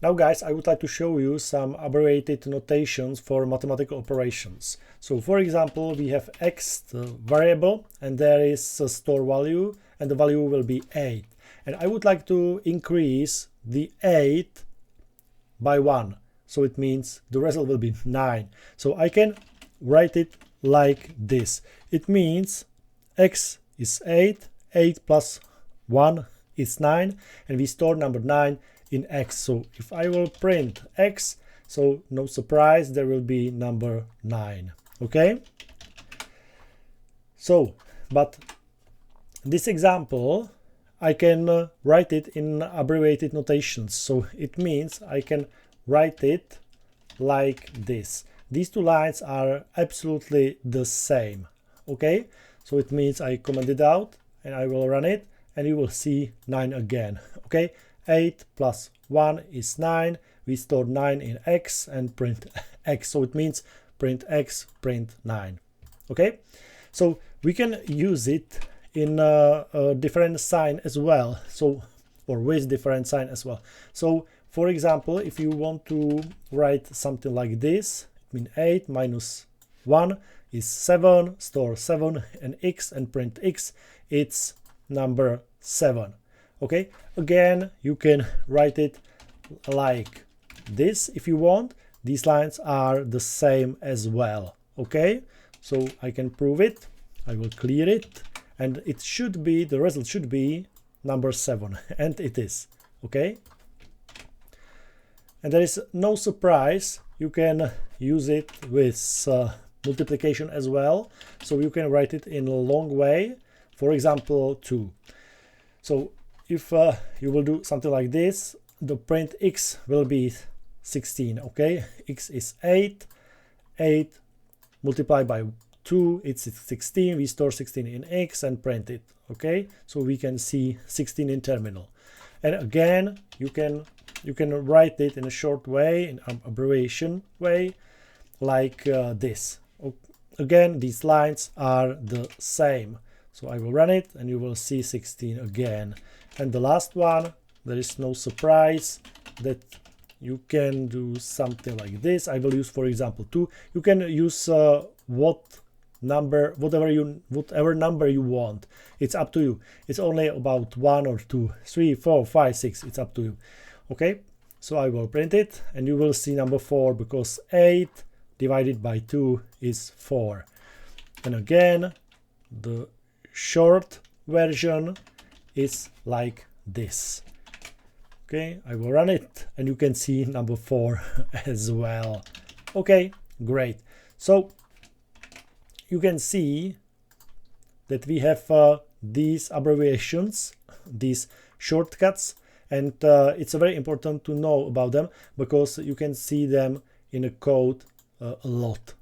Now guys, I would like to show you some abbreviated notations for mathematical operations. So for example, we have x, the variable, and there is a store value, and the value will be 8. And I would like to increase the 8 by 1. So it means the result will be 9. So I can write it like this. It means x is 8, 8 plus 1 is 9, and we store number 9 in x. So if I will print x, so no surprise, there will be number 9. Okay? So, but this example, I can write it in abbreviated notations. So it means I can write it like this. These two lines are absolutely the same. Okay? So it means I comment it out and I will run it and you will see 9 again. Okay? 8 plus 1 is 9. We store 9 in x and print x. So it means print x, print 9. Okay? So we can use it in a different sign as well. So, or with different sign as well. So for example, if you want to write something like this, I mean 8 minus 1 is 7, store 7 and x and print x, it's number 7. Okay, again, you can write it like this if you want. These lines are the same as well. Okay, so I can prove it. I will clear it, and it should be, the result should be number 7, and it is. Okay, and there is no surprise, you can use it with multiplication as well. So you can write it in a long way, for example 2. So if you will do something like this, the print x will be 16. Okay, x is 8, 8 multiplied by 2, it's 16. We store 16 in x and print it. Okay, so we can see 16 in terminal. And again, you can write it in a short way, in an abbreviation way, like this. Again, these lines are the same. So I will run it and you will see 16 again. And the last one, there is no surprise that you can do something like this. I will use, for example, 2. You can use whatever number you want. It's up to you. It's only about 1 or 2, 3, 4, 5, 6. It's up to you. Okay, so I will print it and you will see number 4 because 8 divided by 2 is 4. And again, the short version is like this. Okay, I will run it and you can see number 4 as well. Okay, great. So you can see that we have these abbreviations, these shortcuts, and it's very important to know about them because you can see them in a code a lot.